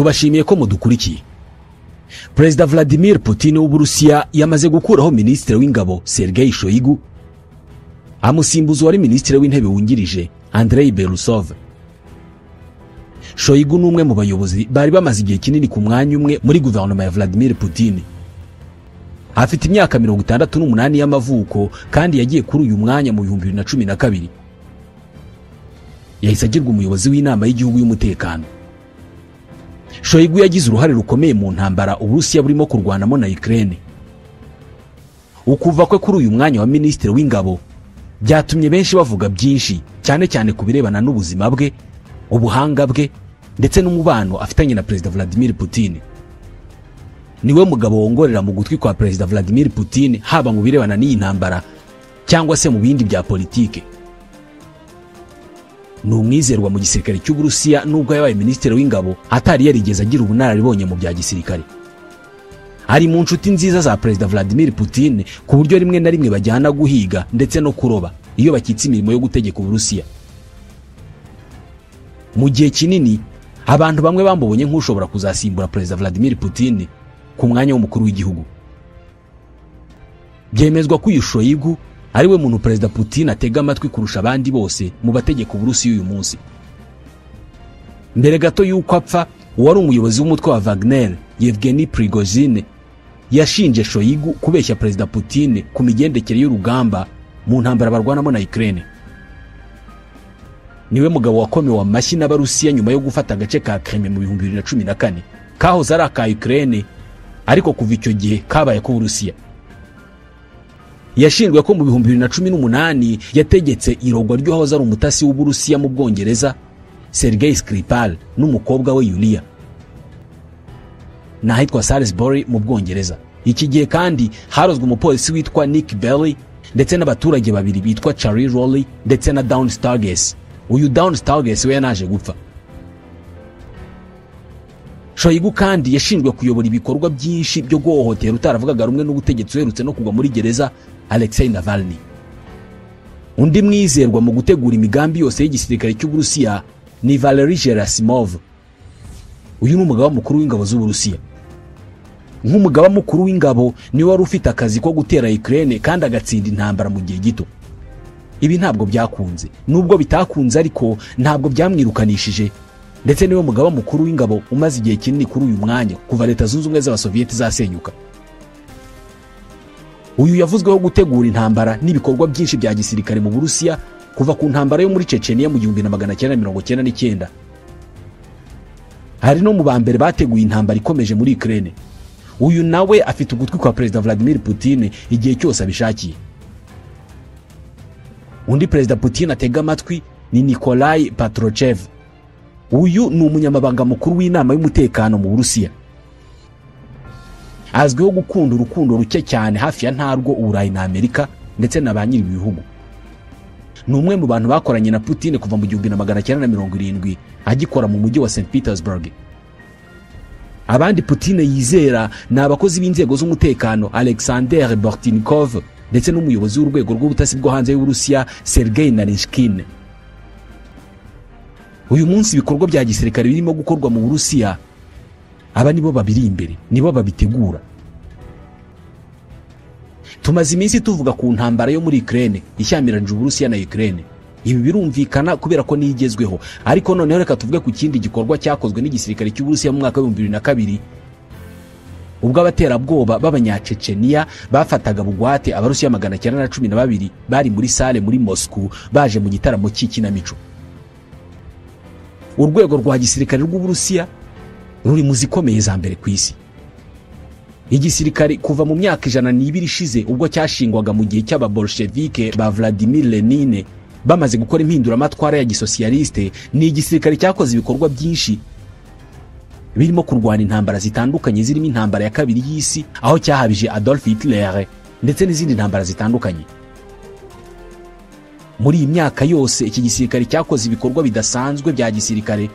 tubashimiye ko mudukurikiye. Perezida Vladimir Putin w'Uburusiya yamaze gukuraho Minisitiri w'Ingabo Sergei Shoigu, amusimbuza wari Minisitiri w'Intebe wungirije Andrei Belousov. Shoigu n'umwe mu bayobozi bari bamaze igihe kinini ku mwanya umwe muri guverinoma ya Vladimir Putin. Afite imyaka 68 y'amavuko kandi yagiye kuri uyu mwanya mu 2012. Yahise agirwa umuyobozi w'inama y'igihugu y'umutekano. Shoigu yagize uruhare rukomeye mu ntambara Uburusiya burimo kurwanamo na Ukraine. Ukuva kwe kuri uyu mwanya wa Minisitiri w'Ingabo byatumye benshi bavuga byinshi, cyane cyane kubirebana n'ubuzima bwe, ubuhanga bwe ndetse n'umubano afitanye na Perezida Vladimir Putin. Niwe mugabo wongorera mu gutwi kwa Perezida Vladimir Putin, haba mu birebana n'iyi ntambara cyangwa se mu bindi bya politike. Ni umwizerwa mu gisirikare cy'Uburusiya nubwo yabaye Minisitiri w'Ingabo atari yarigeze agira ubunararibonye mu bya gisirikare. Ari mu nshuti nziza za Perezida Vladimir Putin ku buryo rimwe na rimwe bajyana guhiga ndetse no kuroba iyo bakitse imirimo yo gutegeka Uburusiya. Mu gihe kinini abantu bamwe bambonye nk'ushobora kuzasimbura Perezida Vladimir Putin ku mwanya w'umukuru w'igihugu. Byemezwa ko uyu Shoigu ari we muntu Perezida Putin atega amatwi kurusha abandi bose mu bategeka Uburusiya uyu munsi. Mbere gato y'uko apfa, uwari umuyobozi w'umutwe wa Wagner Yevgeny Prigozhin yashinje Shoigu kubeshya Perezida Putin ku migendekere y'urugamba mu ntambara barwanamo na Ukraine. Niwe mugabo wakomewe amashyi n'Abarusiya nyuma yo gufata agace ka Crimea mu 2014 kahoze ari aka Ukraine, ariko kuva icyo gihe kabaye ku Burusiya. Yashinjwe ko mu 2018 yategetse irogwa ry'uwahoze ari umutasi w'Uburusiya mu Bwongereza Sergei Skripal n'umukobwa we Yulia n'ahitwa Salisbury mu Bwongereza. Iki gihe kandi harozwe umupolisi witwa Nick Belly ndetse n'abaturage babiri bitwa Charlie Rowley ndetse na Dawn Sturgess. Uyu Dawn Sturgess we yanaje gupfa. Shoigu kandi yashinjwe kuyobora ibikorwa byinshi byo guhohotera utaravugaga rumwe n'ubutegetsi uherutse no kugwa muri gereza Alexei Navalny. Undi mwizerwa mu gutegura imigambi yose y'igisirikare cy'Uburusiya ni Valery Gerasimov. Uyu ni umugaba mukuru w'ingabo z'Uburusiya. Nk'umugaba mukuru w'ingabo niwe wari ufite akazi ko gutera Ukraine kandi agatsinda intambara mu gihe gito. Ibi ntabwo byakunze, nubwo bitakunze ariko ntabwo byamwirukanishije, ndetse niwe mugaba mukuru w'ingabo umaze igihe kinini kuri uyu mwanya kuva Leta Zunze Ubumwe z'Abasoviyeti zasenyuka. Uyu yavuzweho gutegura intambara n'ibikorwa byinshi bya gisirikare mu Burusiya kuva ku ntambara yo muri Chechnya mu 1999. Hari no mu bambere bateguye intambara ikomeje muri Ukraine. Uyu nawe afite ugutwi kwa Perezida Vladimir Putin igihe cyose abishakiye. Undi Perezida Putin atega amatwi ni Nikolai Patrushev. Uyu ni umunyamabanga mukuru w'inama y'umutekano mu Burusiya. Azwiho gukunda urukundo ruke cyane hafi ya ntarwo Uburayi na Amerika ndetse na ba nyiri ibihugu. Ni umwe mu bantu bakoranye na Putin kuva mu 1970 agikora mu mujyi wa St Petersburg. Abandi Putin yizera ni abakozi b'inzego z'umutekano Alexander Bortnikov ndetse n'umuyobozi w'urwego rw'ubutasi bwo hanze y'Uburusiya Sergei Narishkin. Uyu munsi ibikorwa bya gisirikare birimo gukorwa mu Burusiya, aba nibo babiri imbere, nibo babitegura. Tumaze iminsi tuvuga ku ntambara yo muri Ukraine ishyamiranje Uburusiya na Ukraine. Ibi birumvikana kubera ko nigezweho, ariko noneho reka tuvuge ku kindi gikorwa cyakozwe n'igisirikare cy'Uburusiya mu mwaka wa 2002 ubwo abaterabwoba b'Abanyachechenia bafataga bugwate Abarusiya 912 bari muri sale muri Moscow baje mu gitaramo cy'ikinamico. Urwego rwa gisirikare rw'Uburusiya ruri mu zikomeye za mbere ku isi. Igisirikare kuva mu myaka 102 ishize ubwo cyashingwaga mu gihe cy'ababolshevike ba Vladimir Lenin bamaze gukora impinduramatwara ya gisosiyaliste, ni igisirikare cyakoze ibikorwa byinshi birimo kurwana intambara zitandukanye zirimo intambara ya kabiri y'isi aho cyahabije Adolf Hitler ndetse n'izindi ntambara zitandukanye. Muri iyi myaka yose iki gisirikare cyakoze ibikorwa bidasanzwe bya gisirikare,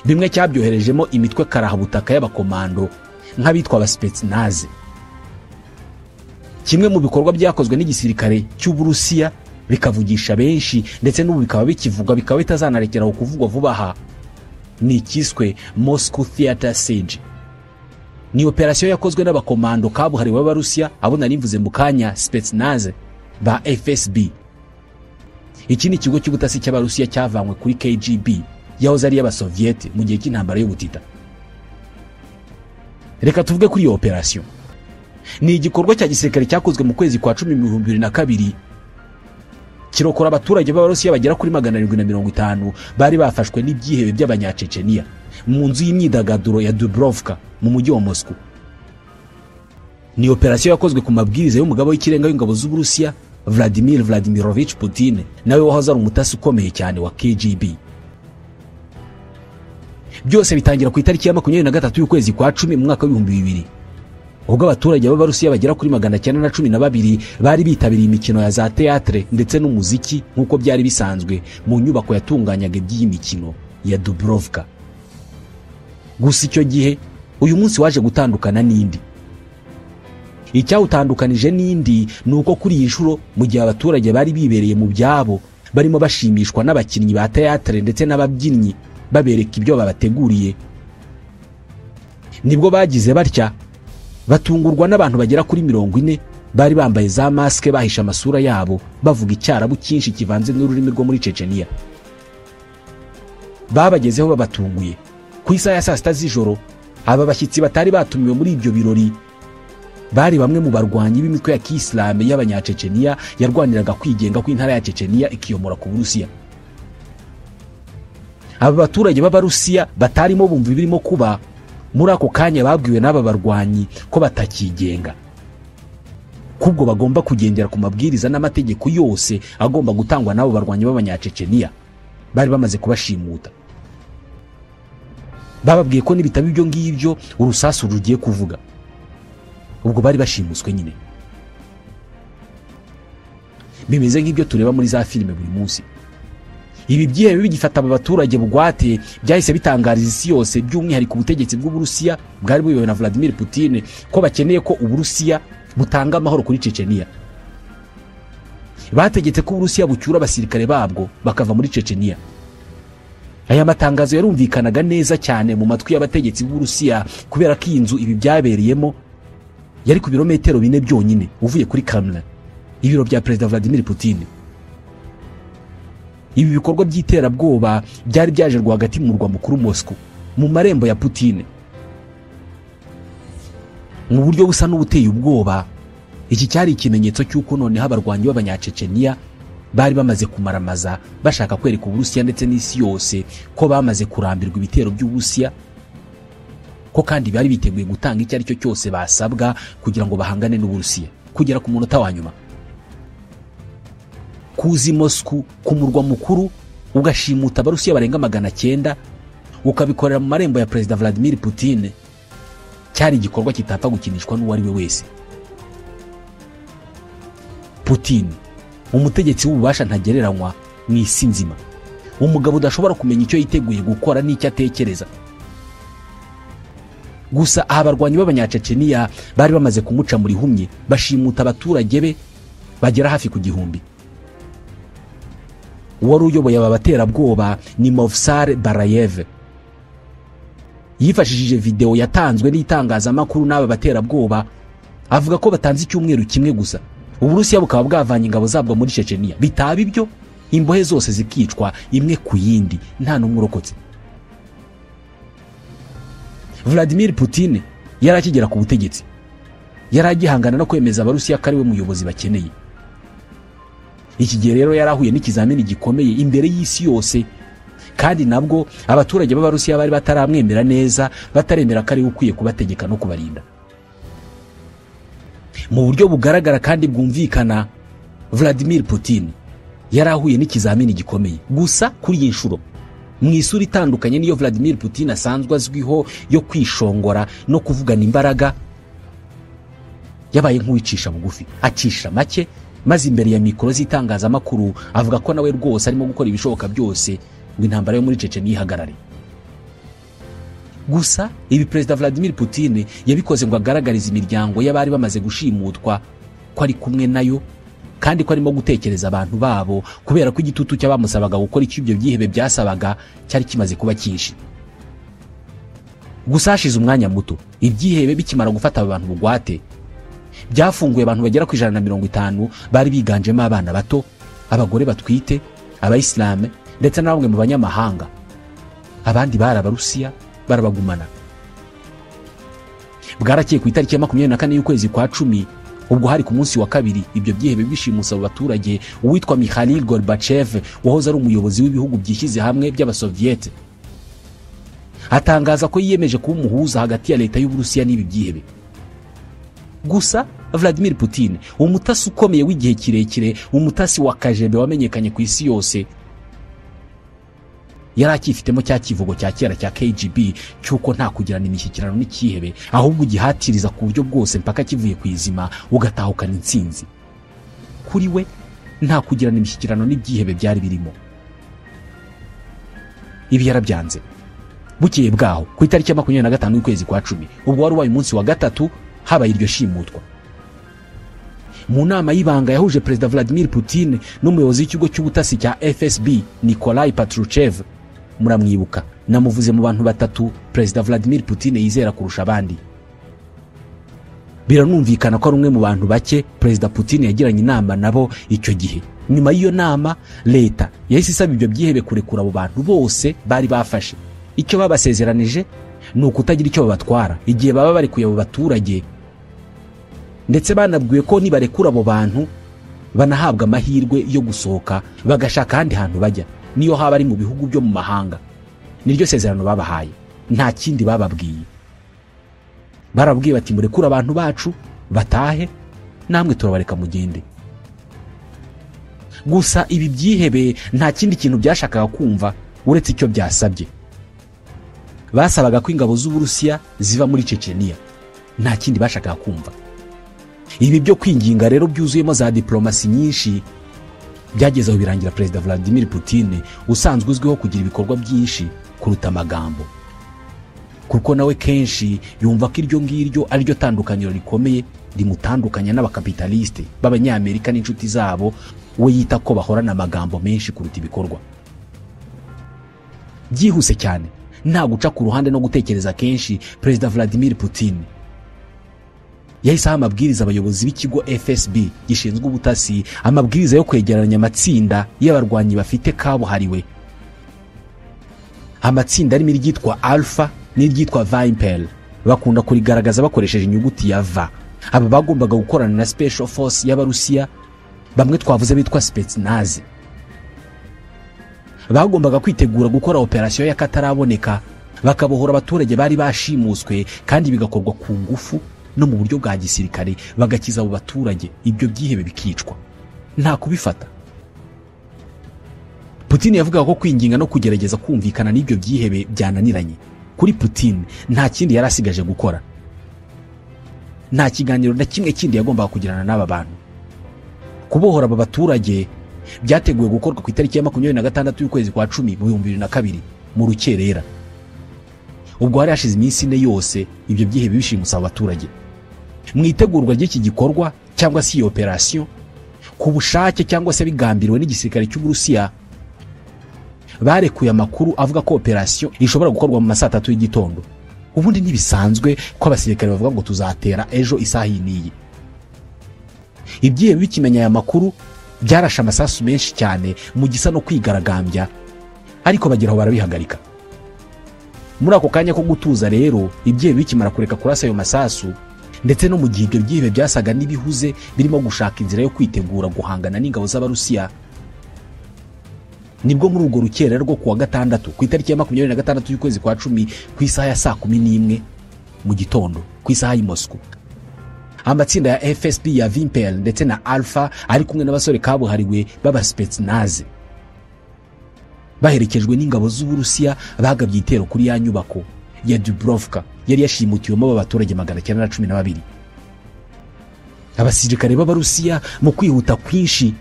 bimwe cyabyoherejemo imitwe karahabutaka y'abakomando nk'abitwa abaspetsnaz. Kimwe mu bikorwa byakozwe n'igisirikare cy'Uburusiya bikavugisha benshi ndetse n'ubu bikaba bikivuga bikaba bitazanarekeraho kuvugwa vuba aha ni ikiswe Moscow Theater Siege. Ni operasiyo yakozwe n'abakomando kabuhariwe b'Abarusiya abo nari mvuze mu kanya Spetsnaz ba FSB. Iki ni ikigo cy'ubutasi cy'Abarusiya cyavanywe kuri KGB yahoze ari y'Abasoviet mu gihe cy'intambara y'ubutita. Reka tuvuge kuri iyo operasiyo. Ni igikorwa cya gisirikare cyakozwe mu kwezi kwa 10 mu 2002, kirokora abaturage b'Abarusiya bagera kuri 750 bari bafashwe n'ibyihebe by'abanyacecenia mu nzu y'imyidagaduro ya Dubrovka mu mujyi wa Moscow. Ni operasiyo yakozwe ku mabwiriza y'umugabo w'ikirenga w'ingabo z'Uburusiya Vladimir Vladimirovich Putin, nawe wahoze ari umutasi ukomeye cyane wa KGB. Byose bitangira ku itariki ya 23 y'ukwezi kwa 10 mu mwaka wa 2000, ubwo abaturage b'Abarusiya bagera kuri 912 bari bitabiriye imikino ya za teatre ndetse n'umuziki nk'uko byari bisanzwe mu nyubako yatunganyaga iby'iyi mikino ya Dubrovka. Gusa icyo gihe uyu munsi waje gutandukana n'indi. Icyawutandukanije n'indi nuko kuri iyi nshuro mu gihe abaturage bari bibereye mu byabo barimo bashimishwa n'abakinnyi ba teatre ndetse n'ababyinnyi babereka ibyo babateguriye, nibwo bagize batya batungurwa n'abantu bagera kuri 40 bari bambaye za maske bahisha amasura yabo bavuga icyarabu cyinshi kivanze n'ururimi rwo muri Chechnya. Babagezeho babatunguye ku isaha ya 6 z'ijoro. Aba bashyitsi batari batumiwe muri ibyo birori bari bamwe mu barwanyi b'imitwe ya Kiislamu y'abanyacecenia yarwaniraga kwigenga kw'intara ya Chechnya ikiyomora ku Burusiya. Aba baturage b'Abarusiya batarimo bumva ibirimo kuba muri ako kanya babwiwe n'aba barwanyi ko batakigenga, kubwo bagomba kugendera ku mabwiriza n'amategeko yose agomba gutangwa n'abo barwanyi b'abanyacecenia bari bamaze kubashimuta. Bababwiye ko nibitaba ibyo ngibyo urusasu rugiye kuvuga. Ubwo bari bashimuswe nyine. Bimeze nk'ibyo tureba muri za filime buri munsi. Ibi byihebe bigifata aba baturage bugwate byahise bitangariza isi yose, by'umwihariko ubutegetsi bw'Uburusiya bwari buyobowe na Vladimir Putin, ko bakeneye ko Uburusiya butanga amahoro kuri Chechnya. Bategetse ko Uburusiya bucyura abasirikare babwo bakava muri Chechnya. Aya matangazo yarumvikanaga neza cyane mu matwi y'abategetsi b'Uburusiya kubera ko iyi nzu ibi byabereyemo yari ku birometero 4 byonyine uvuye kuri Kremlin, ibiro bya Perezida Vladimir Putin. Ibi bikorwa by'iterabwoba byari byaje rwagati mu murwa mukuru Moscow mu marembo ya Putin. Mu buryo busa n'ubuteye ubwoba, iki cyari ikimenyetso cy'uko noneho abarwanyi b'abanyacecenia bari bamaze kumaramaza bashaka kwereka Uburusiya ndetse n'isi yose ko bamaze kurambirwa ibitero by'Uburusiya, ko kandi bari biteguye gutanga icyo ari cyo cyose basabwa kugira ngo bahangane n'Uburusiya kugera ku munota wa nyuma. Kuzi Moscow ku murwa mukuru ugashimuta Abarusiya barenga 900 ukabikorera mu marembo ya Perezida Vladimir Putin cyari igikorwa kitapfa gukinishwa n'uwo ari we wese. Putin, umutegetsi w'ububasha ntagereranywa mu isi nzima, umugabo udashobora kumenya icyo yiteguye gukora n'icyo atekereza. Gusa abarwanyi b'abanyacecenia bari bamaze kumuca muri humye, bashimuta abaturage be bagera hafi ku 1000. Wari uyoboye aba baterabwoba ni Movsar Barayev. Yifashishije video yatanzwe n'itangazamakuru n'aba baterabwoba avuga ko batanze icyumweru kimwe gusa Uburusiya bukaba bwavanye ingabo zabwo muri Chechnya, bitaba ibyo imbohe zose zikicwa imwe ku yindi nta n'umwe urokotse. Vladimir Putin yarakigera ku butegetsi yaragihangana no kwemeza Abarusiya ko ari we muyobozi bakeneye. Iki gihe rero yarahuye n'ikizamini gikomeye imbere y'isi yose, kandi nabwo abaturage b'Abarusiya bari bataramwemera neza, bataremera ko ari ukwiye kubategeka no kubarinda. Mu buryo bugaragara kandi bwumvikana, Vladimir Putin yarahuye n'ikizamini gikomeye. Gusa kuri iyi nshuro mu isura itandukanye niyo Vladimir Putin asanzwe azwiho yo kwishongora no kuvugana imbaraga, yabaye nk'uwicisha bugufi, acisha make, maze imbere ya mikoro z'itangazamakuru avuga ko nawe rwose arimo gukora ibishoboka byose ngo intambara yo muri Chechnya ihagarare. Gusa ibi Perezida Vladimir Putin yabikoze ngo agaragarize imiryango y'abari bamaze gushimutwa ko ari kumwe nayo, kandi ko arimo gutekereza abantu babo kubera ko igitutu cy'abamusabaga gukora icyo ibyo byihebe byasabaga cyari kimaze kuba cyinshi. gusa hashize umwanya muto ibyihebe bikimara gufata abantu bugwate byafunguye abantu bagera ku 150 bari biganjemo abana bato, abagore batwite, abayisilamu ndetse na bamwe mu banyamahanga. Abandi bari Abarusiya barabagumana. Bwarakeye ku itariki ya 24 y'ukwezi kwa 10 ubwo hari ku munsi wa kabiri ibyo byihebe bishimusa abo baturage uwitwa Mikhail Gorbachev wahoze ari umuyobozi w'ibihugu byishyize hamwe by'Abasoviete atangaza ko yiyemeje kuba umuhuza hagati ya leta y'Uburusiya n'ibi byihebe. Gusa Vladimir Putin, umutasi ukomeye w'igihe kirekire, umutasi wa KGB wamenyekanye ku isi yose, yari akifitemo cya kivugo cya kera cya KGB cyuko nta kugirana imishyikirano n'ikihebe, ahubwo gihatiriza ku buryo bwose mpaka kivuye ku izima ugatahukana intsinzi. Kuri we nta kugirana imishyikirano n'ibyihebe byari birimo. Ibi yarabyanze. Bukeye bwaho ku itariki ya 25 y'ukwezi kwa 10 ubwo wari ubaye umunsi wa gatatu habaye iryo shimutwa. Mu nama y'ibanga yahuje Perezida Vladimir Putin n'umuyobozi w'ikigo cy'ubutasi cya FSB Nikolai Patrushev, muramwibuka, namuvuze mu bantu batatu Perezida Vladimir Putin yizera kurusha abandi. Biranumvikana ko ari umwe mu bantu bake Perezida Putin yagiranye inama nabo icyo gihe. Nyuma y'iyo nama leta yahise isaba ibyo byihebe kurekura abo bantu bose bari bafashe. Icyo babasezeranije ni ukutagira icyo babatwara igihe baba bari kuyoba abaturage, ndetse banabwiwe ko nibarekura abo bantu banahabwa amahirwe yo gusohoka bagashaka ahandi hantu bajya, niyo haba ari mu bihugu byo mu mahanga. Niryo sezerano babahaye, nta kindi bababwiye. Barabwiye bati murekura abantu bacu batahe, namwe turabareka mugende. Gusa ibi byihebe nta kindi kintu byashakaga kumva uretse icyo byasabye. Basabaga ko ingabo z'Uburusiya ziva muri Chechnya, nta kindi bashakaga kumva. Ibi byo kwinginga rero byuzuyemo za diplomasi nyinshi byagezeho birangira Perezida Vladimir Putin usanzwe uzwiho kugira ibikorwa byinshi kuruta amagambo, kuko nawe kenshi yumva ko iryo ngiryo ari ryo tandukaniro rikomeye rimutandukanya n'abakapitaliste b'Abanyamerika n'inshuti zabo, we yita ko bahorana amagambo menshi kuruta ibikorwa. Byihuse cyane nta guca ku ruhande no gutekereza kenshi, Perezida Vladimir Putin yahise amabwiriza abayobozi b'ikigo FSB gishinzwe ubutasi, amabwiriza yo kwegeranya amatsinda y'abarwanyi bafite kabuhariwe. Amatsinda arimo iryitwa Alpha n'iryitwa Vimpel, bakunda kurigaragaza bakoresheje inyuguti ya V. Aba bagombaga gukorana na Special Force y'Abarusiya, bamwe twavuze bitwa Spetsnaz. Bagombaga kwitegura gukora operasiyo y'akataraboneka, bakabohora abaturage bari bashimuswe, kandi bigakorwa ku ngufu no mu buryo bwa gisirikare, bagakiza abo baturage, ibyo byihebe bikicwa nta kubifata. Putin yavugaga ko kwinginga no kugerageza kumvikana n'ibyo byihebe byananiranye. Kuri Putin nta kindi yari asigaje gukora, nta kiganiro na kimwe kindi yagombaga kugirana n'aba bantu. Kubohora aba baturage byateguwe gukorwa ku itariki ya 26 y'ukwezi kwa 10 mu 2002 mu rukerera. Ubwo hari hashize iminsi 4 yose ibyo byihebe bishimusa abaturage. Mu itegurwa ry'iki gikorwa cyangwa si operation, ku bushake cyangwa se bigambiriwe n'igisirikare cy'Uburusiya, barekuye amakuru avuga ko operation ishobora gukorwa mu masaa 3 y'igitondo. Ubundi ntibisanzwe ko abasirikare bavuga ngo tuzatera ejo isaha yiniye. Ibyihebe bikimenya aya makuru byarasha amasasu menshi cyane mu gisa no kwigaragambya, ariko bageraho barabihagarika. Muri ako kanya ko gutuza rero, ibyihebe bikimara kureka kurasa ayo masasu, ndetse no mu gihe ibyo byihebe byasaga n'ibihuze birimo gushaka inzira yo kwitegura guhangana n'ingabo z'Abarusiya, nibwo muri urwo rukerera rwo kuwa gatandatu ku itariki ya 26 y'ukwezi kwa 10 ku isaha ya saa 11 mu gitondo ku isaha y'i Moscow, amatsinda ya FSB ya Vimpel ndetse na Alpha ari kumwe n'abasore kabuhariwe b'aba Spetsnaz, baherekejwe n'ingabo z'Uburusiya, bagabye itero kuri ya nyubako ya Dubrovka yari yashimutiwemo abaturage 912. Abasirikare b'Abarusiya mu kwihuta kwinshi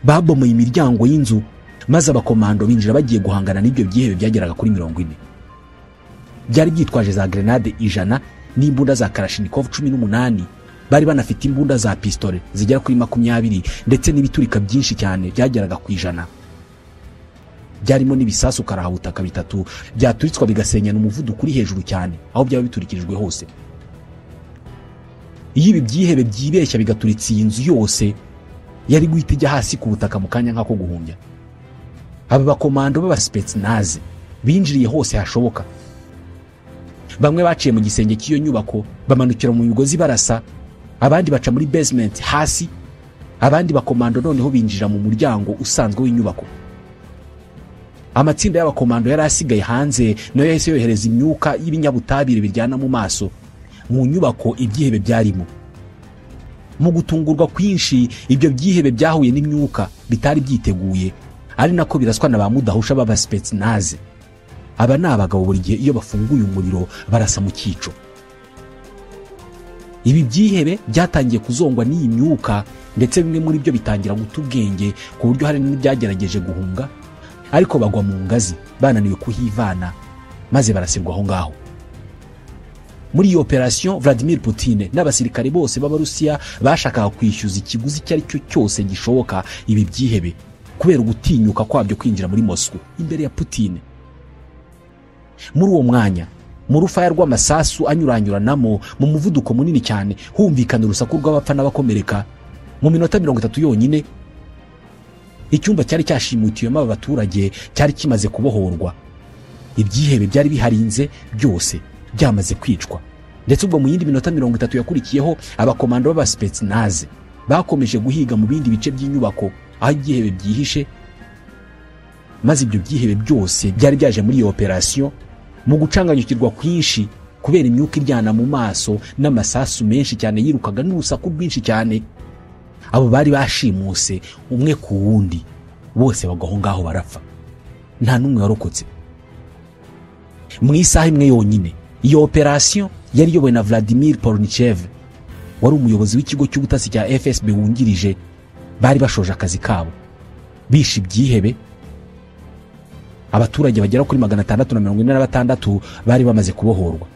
babomoye imiryango y'inzu, maze abakomando binjira bagiye guhangana n'ibyo byihebe byageraga kuri 40. Byari byitwaje za grenade 100 n'imbunda za Kalashnikov 18, bari banafite imbunda za pistole zigera kuri 20 ndetse n'ibiturika byinshi cyane byageraga ku 100. byarimo n'ibisasu karahabutaka bitatu byaturitswa bigasenyana umuvuduko uri hejuru cyane aho byaba biturikirijwe hose. Iyo ibi byihebe byibeshya bigaturitsa iyi nzu yose, yari guhita ijya hasi ku butaka mu kanya nk'ako guhumbya. Aba bakomando b'abasipetsinaze binjiriye hose hashoboka. Bamwe baciye mu gisenge cy'iyo nyubako bamanukira mu migozi barasa, abandi baca muri basement hasi, abandi bakomando noneho binjira mu muryango usanzwe w'inyubako. Amatsinda y'abakomando yari asigaye hanze nayo yahise yohereza imyuka y'ibinyabutabire biryana mu maso mu nyubako ibyihebe byarimo. Mu gutungurwa kwinshi, ibyo byihebe byahuye n'imyuka bitari byiteguye, ari nako biraswa na ba mudahusha b'abasipetsinaze. Aba ni abagabo buri gihe iyo bafunguye umuriro barasa mu cyico. Ibi byihebe byatangiye kuzongwa n'iyi myuka, ndetse bimwe muri byo bitangira guta ubwenge ku buryo hari n'ibyagerageje guhunga, ariko bagwa mu ngazi bananiwe kuhivana maze barasirwa aho ngaho. Muri iyo operation, Vladimir Putin n'abasirikare bose b'Abarusiya bashakaga kwishyuza ikiguzi icyo ari cyo cyose gishoboka ibi byihebe kubera ugutinyuka kwabyo kwinjira muri Moscow imbere ya Putin. Muri uwo mwanya, mu rufaya rw'amasasu anyuranyuranamo mu muvuduko munini cyane, humvikana urusaku rw'abapfa n'abakomereka. Mu minota 30 yonyine, icyumba cyari cyashimutiwemo aba baturage cyari kimaze kubohorwa. Ibyihebe byari biharinze byose byamaze kwicwa, ndetse ubwo mu yindi minota 30 yakurikiyeho abakomando b'abasipetsinaze bakomeje guhiga mu bindi bice by'inyubako aho ibyihebe byihishe. Maze ibyo byihebe byose byari byaje muri iyo operation mu gucanganyukirwa kwinshi kubera imyuka iryana mu maso n'amasasu menshi cyane yirukaga n'urusaku rwinshi cyane. Abo bari bashimuse umwe ku wundi, bose bagaho ngaho barapfa, nta n'umwe warokotse. Mu isaha imwe yonyine, iyo operation yari iyobowe na Vladimir Pornichev, wari umuyobozi w'ikigo cy'ubutasi cya FSB wungirije. Bari bashoje akazi kabo, bishe ibyihebe. Abaturage bagera kuri 646 bari bamaze kubohorwa.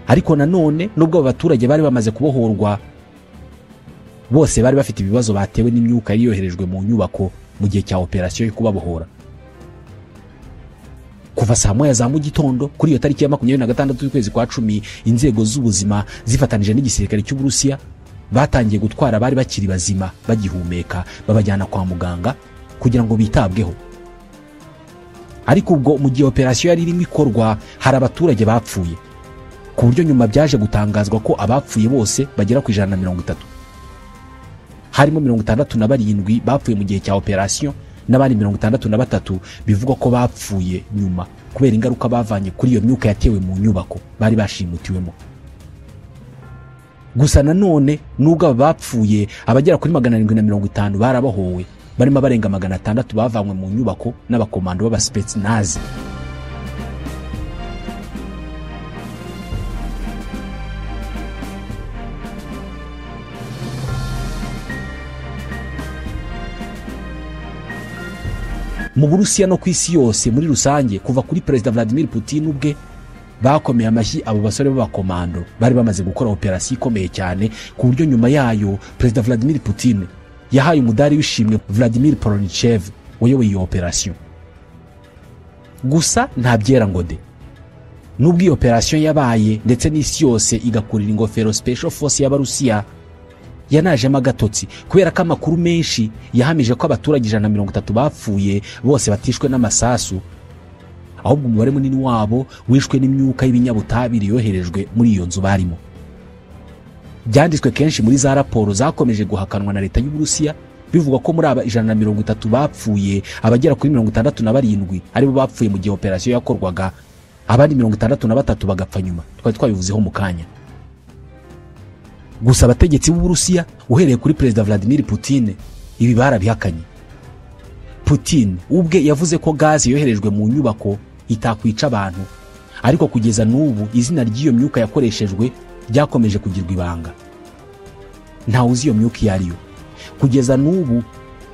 Ariko nanone nubwo aba baturage bari bamaze kubohorwa, bose bari bafite ibibazo batewe n'imyuka yari yoherejwe mu nyubako mu gihe cya operation yo kubabohora. Kuva saa moya za mu gitondo kuri iyo tariki ya 26 y'ukwezi kwa 10, inzego z'ubuzima zifatanije n'igisirikare cy'Uburusiya batangiye gutwara bari bakiri bazima bagihumeka babajyana kwa muganga kugira ngo bitabweho. Ariko ubwo mu gihe operation yari irimo ikorwa, hari abaturage bapfuye, ku buryo nyuma byaje gutangazwa ko abapfuye bose bagera ku 130. Harimo 67 bapfuye mu gihe cya operation, n'abandi 63 bivugwa ko bapfuye nyuma kubera ingaruka bavanye kuri iyo myuka yatewe mu nyubako bari bashimutiwemo. Gusa nanone nubwo bapfuye, abagera kuri 750 barabahowe, barimo barenga 600 bavanywe mu nyubako n'abakomando b'abasipetsinaze. Mu Burusiya no ku isi yose muri rusange, kuva kuri Perezida Vladimir Putin ubwe, bakomeye amashyi abo basore b'abakomando bari bamaze gukora operasiyo ikomeye cyane, ku buryo nyuma yayo Perezida Vladimir Putin yahaye umudari w'ishimwe Vladimir Pornichev wayoboye iyo operasiyo. Gusa nta byera ngo de, nubwo iyo operasiyo yabaye ndetse n'isi yose igakurira ingofero Special Force y'Abarusiya, yanajemo agatotsi kubera ko amakuru menshi yahamije ko abaturage 130 bapfuye bose batishwe n'amasasu, ahubwo umubare munini wabo wishwe n'imyuka y'ibinyabutabire yoherejwe muri iyo nzu barimo. Byanditswe kenshi muri za raporo zakomeje guhakanwa na leta y'Uburusiya, bivuga ko muri aba 130 bapfuye, abagera kuri 67 aribo bapfuye mu gihe operasiyo yakorwaga, abandi 63 bagapfa nyuma. Twari twabivuzeho mu kanya. Gusa abategetsi b'Uburusiya uhereye kuri Perezida Vladimir Putin ibi barabihakanye. Putin ubwe yavuze ko gazi yoherejwe mu nyubako itakwica abantu, ariko kugeza n'ubu izina ry'iyo myuka yakoreshejwe ryakomeje kugirwa ibanga. Ntawe uzi iyo myuka iyo ariyo. Kugeza n'ubu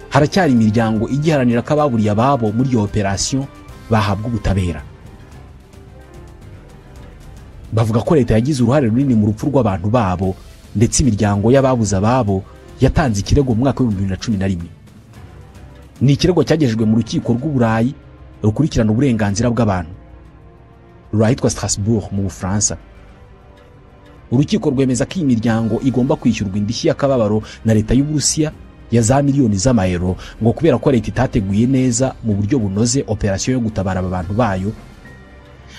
haracyari imiryango igiharanira ko ababuriye ababo muri iyo operation bahabwa ubutabera. Bavuga ko leta yagize uruhare runini mu rupfu rw'abantu babo, ndetse imiryango y'ababuze ababo yatanze ikirego mu mwaka wa 2011. Ni ikirego cyagejejwe mu rukiko rw'Uburayi rukurikirana uburenganzira bw'abantu ruri ahitwa Strasbourg mu Bufaransa. Urukiko rwemeza ko iyi miryango igomba kwishyurwa indishyi y'akababaro na leta y'Uburusiya ya za miliyoni z'amayero ngo kubera ko leta itateguye neza mu buryo bunoze operasiyo yo gutabara aba bantu bayo.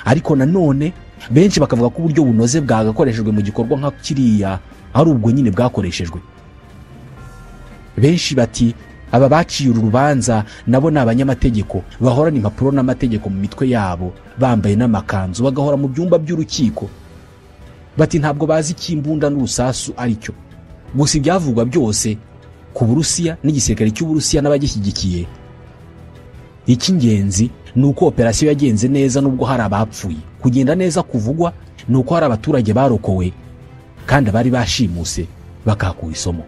Ariko nanone benshi bakavuga ko uburyo bunoze bwagakoreshejwe mu gikorwa nka kiriya ari ubwo nyine bwakoreshejwe. Benshi bati aba baciye uru rubanza nabo ni abanyamategeko bahorana impapuro n'amategeko mu mitwe yabo, bambaye n'amakanzu bagahora mu byumba by'urukiko. Bati ntabwo bazi ikimbunda n'urusasu aricyo. Gusa ibyavugwa byose ku Burusiya n'igisirikare cy'Uburusiya n'abagishyigikiye, icy'ingenzi ni uko operasiyo yagenze neza nubwo hari abapfuye. Kugenda neza kuvugwa ni uko hari abaturage barokowe kandi abari bashimuse bakahakura isomo.